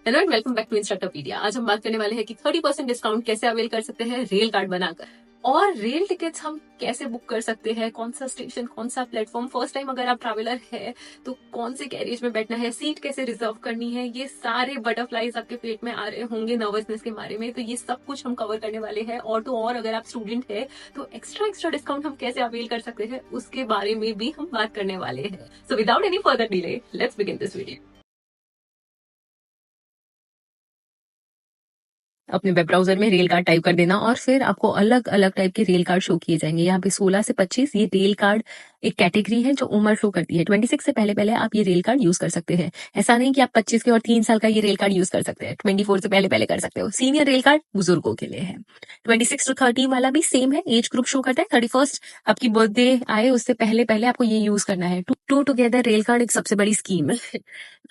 Hello and welcome back to Instructorpedia. आज हम बात करने वाले हैं कि 30% डिस्काउंट कैसे अवेल कर सकते हैं रेल कार्ड बनाकर, और रेल टिकट्स हम कैसे बुक कर सकते हैं, कौन सा स्टेशन, कौन सा प्लेटफॉर्म, फर्स्ट टाइम अगर आप ट्रैवलर है तो कौन से कैरियज में बैठना है, सीट कैसे रिजर्व करनी है, ये सारे बटरफ्लाईज आपके पेट में आ रहे होंगे नर्वसनेस के बारे में। तो ये सब कुछ हम कवर करने वाले हैं। और तो और अगर आप स्टूडेंट है तो एक्स्ट्रा डिस्काउंट हम कैसे अवेल कर सकते हैं उसके बारे में भी हम बात करने वाले हैं। So without any further delay let's begin this video. अपने वेब ब्राउजर में रेल कार्ड टाइप कर देना और फिर आपको अलग अलग टाइप के रेल कार्ड शो किए जाएंगे। यहाँ पे 16 से 25 ये रेल कार्ड एक कैटेगरी है जो उम्र शो करती है। 26 से पहले पहले आप ये रेल कार्ड यूज कर सकते हैं। ऐसा नहीं कि आप 25 के और 3 साल का ये रेल कार्ड यूज कर सकते हैं। 24 से पहले पहले कर सकते हो। सीनियर रेल कार्ड बुजुर्गों के लिए है। 26 टू 30 वाला भी सेम है, एज ग्रुप शो करता है। 31 आपकी बर्थडे आए उससे पहले पहले आपको ये यूज करना है। टू टुगेदर रेल कार्ड एक सबसे बड़ी स्कीम है।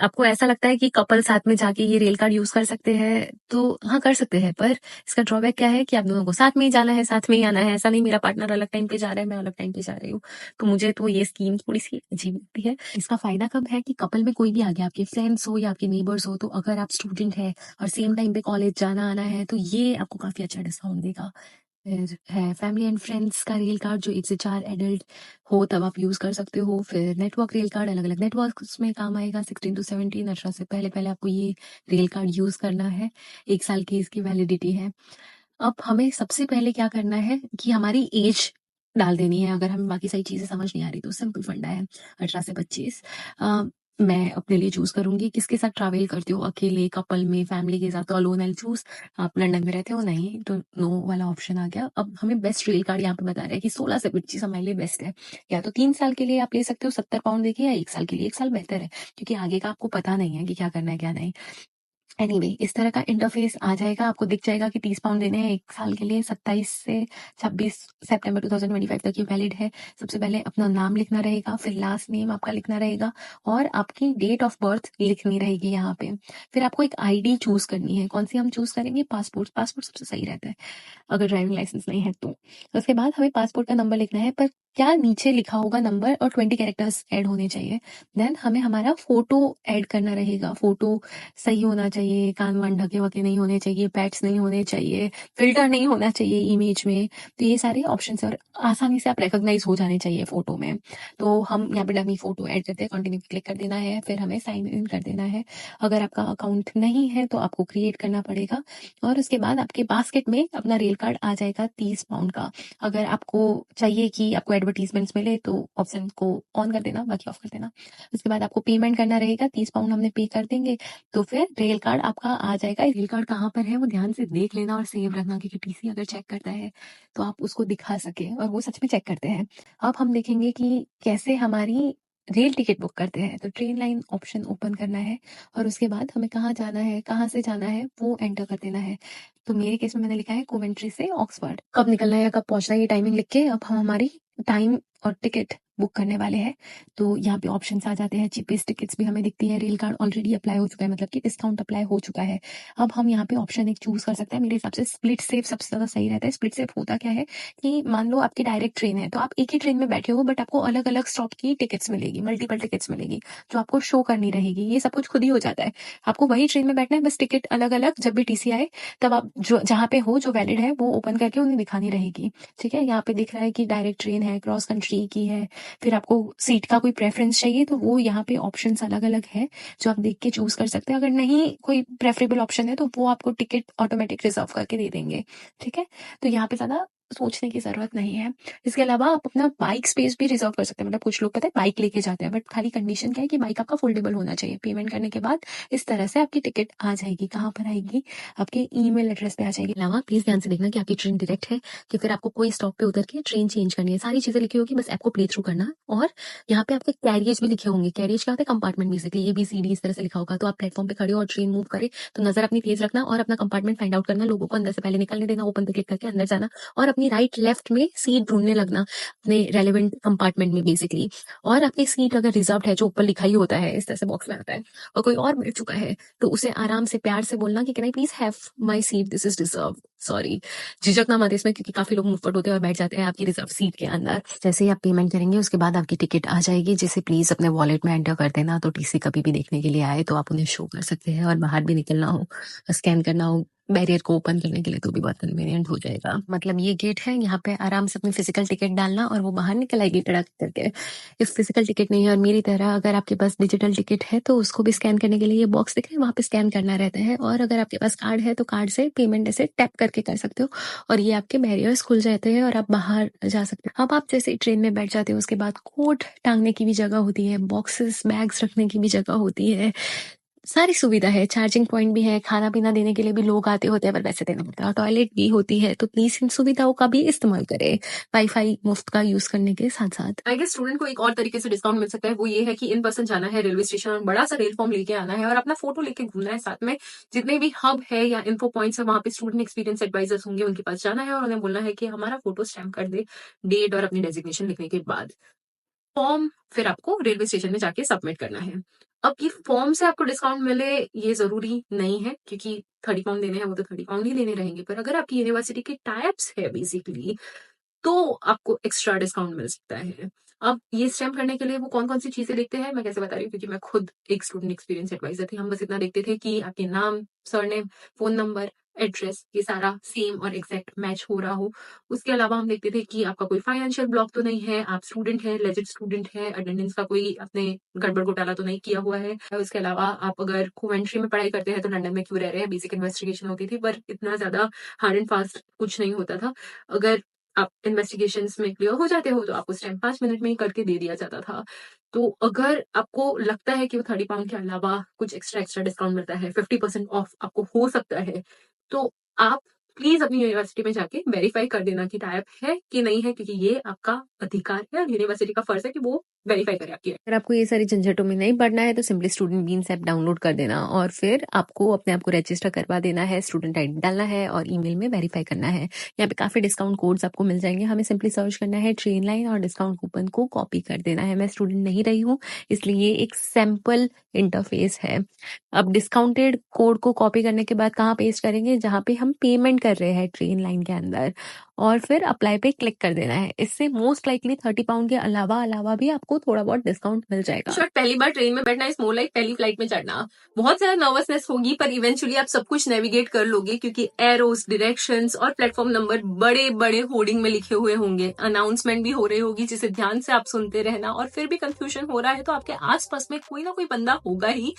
आपको ऐसा लगता है कि कपल साथ में जाके ये रेल कार्ड यूज कर सकते हैं तो हाँ कर सकते हैं, पर इसका ड्रॉबैक क्या है कि आप दोनों को साथ में ही जाना है, साथ में ही आना है। ऐसा नहीं मेरा पार्टनर अलग टाइम पे जा रहा है, मैं अलग टाइम पे जा रही हूँ। तो मुझे तो ये स्कीम थोड़ी सी अजीब लगती है। इसका फायदा कब है कि कपल में कोई भी आ गया, आपके फ्रेंड्स हो या आपके नेबर्स हो, तो अगर आप स्टूडेंट है और सेम टाइम पे कॉलेज जाना आना है तो ये आपको काफी अच्छा डिस्काउंट देगा। फिर है फैमिली एंड फ्रेंड्स का रेल कार्ड जो 1 से 4 एडल्ट हो तब आप यूज कर सकते हो। फिर नेटवर्क रेल कार्ड अलग अलग नेटवर्क में काम आएगा। 16 टू 17 18 से पहले पहले आपको ये रेल कार्ड यूज करना है। 1 साल की इसकी वैलिडिटी है। अब हमें सबसे पहले क्या करना है कि हमारी एज डाल देनी है। अगर हमें बाकी सारी चीजें समझ नहीं आ रही तो सिंपल फंडा है 18 से 25। मैं अपने लिए चूज करूंगी किसके साथ ट्रैवल करती हो, अकेले, कपल में, फैमिली के साथ। तो अलोन आई चूज। आप लंदन में रहते हो नहीं तो नो वाला ऑप्शन आ गया। अब हमें बेस्ट रेल कार्ड यहाँ पे बता रहा है कि 16 से 25 हमारे लिए बेस्ट है। या तो 3 साल के लिए आप ले सकते हो 70 पाउंड देके, या 1 साल के लिए। 1 साल बेहतर है क्योंकि आगे का आपको पता नहीं है कि क्या करना है क्या नहीं। एनीवे इस तरह का इंटरफेस आ जाएगा। आपको दिख जाएगा कि 30 पाउंड देने हैं 1 साल के लिए। 27 से 26 सितंबर 2025 तक ये वैलिड है। सबसे पहले अपना नाम लिखना रहेगा, फिर लास्ट नेम आपका लिखना रहेगा और आपकी डेट ऑफ बर्थ लिखनी रहेगी यहाँ पे। फिर आपको एक आईडी चूज करनी है। कौन सी हम चूज करेंगे? पासपोर्ट। पासपोर्ट सबसे सही रहता है अगर ड्राइविंग लाइसेंस नहीं है तो। उसके बाद हमें पासपोर्ट का नंबर लिखना है, पर क्या नीचे लिखा होगा नंबर और 20 कैरेक्टर्स ऐड होने चाहिए। देन हमें हमारा फोटो ऐड करना रहेगा। फोटो सही होना चाहिए, कान वान ढके वके नहीं होने चाहिए, पैट्स नहीं होने चाहिए, फिल्टर नहीं होना चाहिए इमेज में। तो ये सारे ऑप्शन है और आसानी से आप रिकॉग्नाइज हो जाने चाहिए फोटो में। तो हम यहाँ पे डमी फोटो ऐड करते हैं, कंटिन्यू क्लिक कर देना है, फिर हमें साइन इन कर देना है। अगर आपका अकाउंट नहीं है तो आपको क्रिएट करना पड़ेगा और उसके बाद आपके बास्केट में अपना रेल कार्ड आ जाएगा 30 पाउंड का। अगर आपको चाहिए कि आपको एडवर्टीजमेंट्स मिले तो ऑप्शन को ऑन कर देना, बाकी ऑफ कर देना। उसके बाद आपको पेमेंट करना रहेगा। 30 पाउंड हमने पे कर देंगे तो फिर रेल कार्ड आपका आ जाएगा। रेल कार्ड कहाँ पर है वो ध्यान से देख लेना और सेव रखना, क्योंकि टीसी अगर चेक करता है तो आप उसको दिखा सके, और वो सच में चेक करते हैं। अब हम देखेंगे कि कैसे हमारी रेल टिकट बुक करते हैं। तो ट्रेन लाइन ऑप्शन ओपन करना है और उसके बाद हमें कहाँ जाना है, कहाँ से जाना है वो एंटर कर देना है। तो मेरे केस में मैंने लिखा है कोवेंट्री से ऑक्सफोर्ड। कब निकलना है या कब पहुंचना है ये टाइमिंग लिख के अब हम हमारी टाइम और टिकट बुक करने वाले हैं। तो यहाँ पे ऑप्शंस आ जाते हैं। चीपेस्ट टिकट्स भी हमें दिखती है। रेल कार्ड ऑलरेडी अप्लाई हो चुका है, मतलब कि डिस्काउंट अप्लाई हो चुका है। अब हम यहाँ पे ऑप्शन एक चूज कर सकते हैं। मेरे हिसाब से स्प्लिट सेफ सबसे ज्यादा सही रहता है। स्प्लिट सेफ होता क्या है कि मान लो आपकी डायरेक्ट ट्रेन है तो आप एक ही ट्रेन में बैठे हो, बट आपको अलग अलग स्टॉप की टिकट्स मिलेगी, मल्टीपल टिकट्स मिलेगी जो आपको शो करनी रहेगी। ये सब कुछ खुद ही हो जाता है। आपको वही ट्रेन में बैठना है, बस टिकट अलग अलग। जब भी टीसी आए तब आप जो जहाँ पे हो जो वैलिड है वो ओपन करके उन्हें दिखानी रहेगी। ठीक है, यहाँ पे दिख रहा है कि डायरेक्ट ट्रेन है, क्रॉस कंट्री की है। फिर आपको सीट का कोई प्रेफरेंस चाहिए तो वो यहाँ पे ऑप्शंस अलग अलग है जो आप देख के चूज कर सकते हैं। अगर नहीं कोई प्रेफरेबल ऑप्शन है तो वो आपको टिकट ऑटोमेटिक रिजर्व करके दे देंगे। ठीक है, तो यहाँ पे ज्यादा सोचने की जरूरत नहीं है। इसके अलावा आप अपना बाइक स्पेस भी रिजर्व कर सकते हैं। मतलब कुछ लोग पता है बाइक लेके जाते हैं, बट खाली कंडीशन क्या है कि बाइक आपका फोल्डेबल होना चाहिए। पेमेंट करने के बाद इस तरह से आपकी टिकट आ जाएगी। कहाँ पर आएगी? आपके ईमेल एड्रेस पे आ जाएगी। अलावा प्लीज ध्यान से देखना कि आपकी ट्रेन डायरेक्ट है कि फिर आपको कोई स्टॉप पे उतर के ट्रेन चेंज करनी है। सारी चीजें लिखी होगी, बस आपको प्ले थ्रू करना। और यहाँ पे आपके कैरियर्स भी लिखे होंगे। कैरियर्स क्या होता है? कंपार्टमेंट बेसिकली ABCD इस तरह से लिखा होगा। तो आप प्लेटफॉर्म पे खड़े हो और ट्रेन मूव करे तो नजर अपनी तेज रखना और अपना कंपार्टमेंट फाइंड आउट करना। लोगों को अंदर से पहले निकलने देना, ओपन पे क्लिक करके अंदर जाना और अपनी राइट लेफ्ट में सीट ढूंढने लगना अपने रेलेवेंट कंपार्टमेंट में बेसिकली। और आपकी सीट अगर रिजर्व है, जो ऊपर लिखा ही होता है इस तरह से बॉक्स में आता है, और कोई और मिल चुका है तो उसे आराम से प्यार से बोलना कि can I please have my seat, this is reserve. Sorry, झिझक ना मत इसमें, क्योंकि काफ़ी लोग मुफ़्फ़ट होते हैं और बैठ जाते हैं आपकी रिज़र्व सीट के अंदर। जैसे ही आप पेमेंट करेंगे उसके बाद आपकी टिकट आ जाएगी, जिसे प्लीज़ अपने वॉलेट में एंटर कर देना, तो टीसी कभी भी देखने के लिए आए तो आप उन्हें शो कर सकते हैं, और बाहर भी निकलना हो, स्कैन करना हो बैरियर को ओपन करने के लिए, तो भी बहुत कन्वीनियंट हो जाएगा। मतलब ये गेट है, यहाँ पे आराम से अपनी फिजिकल टिकट डालना और वो बाहर निकल आएगी टड़क करके। इफ फिजिकल टिकट नहीं है और मेरी तरह अगर आपके पास डिजिटल टिकट है तो उसको भी स्कैन करने के लिए ये बॉक्स दिख रहा है, वहाँ पे स्कैन करना रहता है, और अगर आपके पास कार्ड है तो कार्ड से पेमेंट ऐसे टैप करके कर सकते हो, और ये आपके बैरियर्स खुल जाते हैं और आप बाहर जा सकते हो। अब आप जैसे ट्रेन में बैठ जाते हो उसके बाद कोट टांगने की भी जगह होती है, बॉक्सेस बैग्स रखने की भी जगह होती है, सारी सुविधा है, चार्जिंग पॉइंट भी है, खाना-पीना देने के लिए भी लोग आते होते हैं पर पैसे देना पड़ता है, और टॉयलेट भी होती है, तो प्लीज़ इन सुविधाओं का भी इस्तेमाल करें, वाई-फाई मुफ्त का यूज़ करने के साथ-साथ। आई गेस स्टूडेंट को एक और तरीके से डिस्काउंट मिल सकता है, वो ये है कि इन पर्सन जाना है रेलवे स्टेशन और बड़ा-सा रेल फॉर्म लेके आना है और अपना फ़ोटो लेके घूमना है साथ में। जितने भी हब है या इन्फो पॉइंट्स है, वहाँ पे स्टूडेंट एक्सपीरियंस एडवाइज़र्स होंगे, उनके पास जाना है और उन्हें बोलना है कि हमारा फ़ोटो स्टैम्प कर दे, डेट और अपनी डेज़िग्नेशन लिखने के बाद। फॉर्म फिर आपको रेलवे स्टेशन में जाके सबमिट करना है। अब ये फॉर्म से आपको डिस्काउंट मिले ये ज़रूरी नहीं है, क्योंकि 30 पाउंड देने हैं वो तो 30 पाउंड ही देने रहेंगे। पर अगर आपकी यूनिवर्सिटी के टाइप्स है बेसिकली, तो आपको एक्स्ट्रा डिस्काउंट मिल सकता है। अब ये स्टैम्प करने के लिए वो कौन-कौन सी चीज़ें देखते हैं, मैं कैसे बता रही हूँ, क्योंकि मैं खुद एक स्टूडेंट एक्सपीरियंस एडवाइज़र थी। हम बस इतना देखते थे कि आपके नाम, सरनेम, फ़ोन नंबर, एड्रेस ये सारा सेम और एग्ज़ैक्ट मैच हो रहा हो। उसके अलावा हम देखते थे कि आपका कोई फाइनेंशियल ब्लॉक तो नहीं है, आप स्टूडेंट हैं, लेजिट स्टूडेंट हैं, अटेंडेंस का कोई आपने गड़बड़ घोटाला तो नहीं किया हुआ है। उसके अलावा आप अगर कोवेंट्री में पढ़ाई करते हैं तो लंदन में क्यों रह रहे हैं, बेसिक इन्वेस्टिगेशन होती थी, पर इतना ज़्यादा हार्ड एंड फास्ट कुछ नहीं होता था। अगर आप इन्वेस्टिगेशंस में क्लियर हो जाते हो तो आपको स्टैम्प 5 मिनट में ही करके दे दिया जाता था। तो अगर आपको लगता है कि वो 30 पाउंड के अलावा कुछ एक्स्ट्रा डिस्काउंट मिलता है, 50% ऑफ आपको हो सकता है, तो आप प्लीज़ अपनी यूनिवर्सिटी में जाके वेरीफाई कर देना कि टाइप है कि नहीं है, क्योंकि ये आपका अधिकार है और यूनिवर्सिटी का फर्ज़ है कि वो वेरीफाई करे आपकी। अगर आपको ये सारी झंझटों में नहीं पड़ना है तो simply student beans app download कर देना और फिर आपको अपने आप को रजिस्टर करवा देना है, स्टूडेंट आईडी डालना है और ईमेल में वेरीफाई करना है। यहाँ पे काफ़ी डिस्काउंट कोड्स आपको मिल जाएंगे, हमें सिंपली सर्च करना है ट्रेन लाइन और डिस्काउंट कूपन को कॉपी कर देना है। मैं स्टूडेंट नहीं रही हूँ इसलिए ये एक सैम्पल इंटरफेस है। अब डिस्काउंटेड कोड को कॉपी करने के बाद कहाँ पेस्ट करेंगे, जहाँ पे हम पेमेंट कर रहे हैं ट्रेन लाइन के अंदर, और फिर अप्लाई पे क्लिक कर देना है। इससे मोस्ट लाइकली 30 पाउंड के अलावा भी आपको थोड़ा बहुत डिस्काउंट मिल जाएगा। शॉर्ट, पहली बार ट्रेन में बैठना इज मोर लाइक पहली फ्लाइट में चढ़ना। बहुत ज्यादा नर्वसनेस होगी पर इवेंचुअली आप सब कुछ नेविगेट कर लोगे, क्योंकि एरोस, डायरेक्शंस और प्लेटफॉर्म नंबर बड़े बड़े होर्डिंग में लिखे हुए होंगे, अनाउंसमेंट भी हो रही होगी जिसे ध्यान से आप सुनते रहना, और फिर भी कंफ्यूजन हो रहा है तो आपके आसपास में कोई ना कोई बंदा होगा ही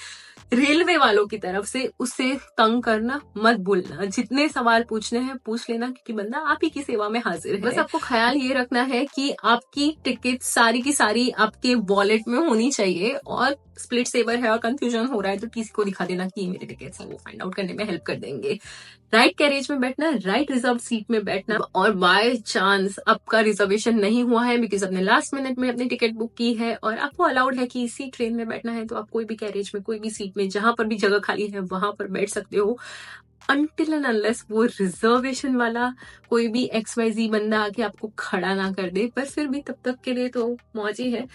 रेलवे वालों की तरफ से, उससे तंग करना मत भूलना। जितने सवाल पूछने हैं पूछ लेना, क्योंकि बंदा आप ही की सेवा में हाजिर है। बस आपको ख्याल ये रखना है कि आपकी टिकट सारी की सारी आपके वॉलेट में होनी चाहिए, और स्प्लिट सेवर है और कंफ्यूजन हो रहा है तो किसी को दिखा देना कि ये मेरे टिकट्स हैं, वो फाइंड आउट करने में हेल्प कर देंगे। राइट कैरेज में बैठना, राइट रिजर्व सीट में बैठना, और बाय चांस आपका रिजर्वेशन नहीं हुआ है बिकॉज आपने लास्ट मिनट में अपनी टिकट बुक की है और आपको अलाउड है कि इसी ट्रेन में बैठना है, तो आप कोई भी कैरेज में, कोई भी सीट में, जहां पर भी जगह खाली है वहां पर बैठ सकते हो, अनटिल एंड अनलेस वो रिजर्वेशन वाला कोई भी XYZ बंदा आके आपको खड़ा ना कर दे। पर फिर भी तब तक के लिए तो मौज ही है।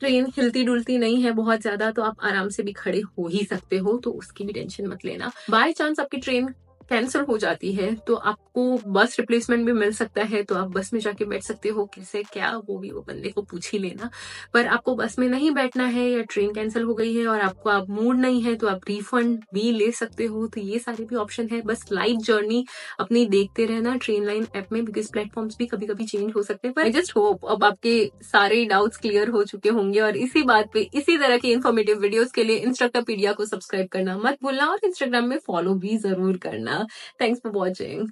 ट्रेन हिलती डुलती नहीं है बहुत ज्यादा, तो आप आराम से भी खड़े हो ही सकते हो, तो उसकी भी टेंशन मत लेना। बाय चांस आपकी ट्रेन कैंसिल हो जाती है तो आपको बस रिप्लेसमेंट भी मिल सकता है, तो आप बस में जाके बैठ सकते हो। कैसे क्या, वो भी वो बंदे को पूछ ही लेना। पर आपको बस में नहीं बैठना है या ट्रेन कैंसिल हो गई है और आपको आप मूड नहीं है, तो आप रिफंड भी ले सकते हो। तो ये सारे भी ऑप्शन है। बस लाइव जर्नी अपनी देखते रहना ट्रेन लाइन ऐप में, बिकॉज प्लेटफॉर्म्स भी कभी कभी चेंज हो सकते हैं। पर आई जस्ट होप अब आपके सारे डाउट्स क्लियर हो चुके होंगे, और इसी बात पे इसी तरह की इन्फॉर्मेटिव वीडियोस के लिए इंस्ट्रक्टरपीडिया को सब्सक्राइब करना मत भूलना और इंस्टाग्राम में फॉलो भी जरूर करना। Thanks for watching.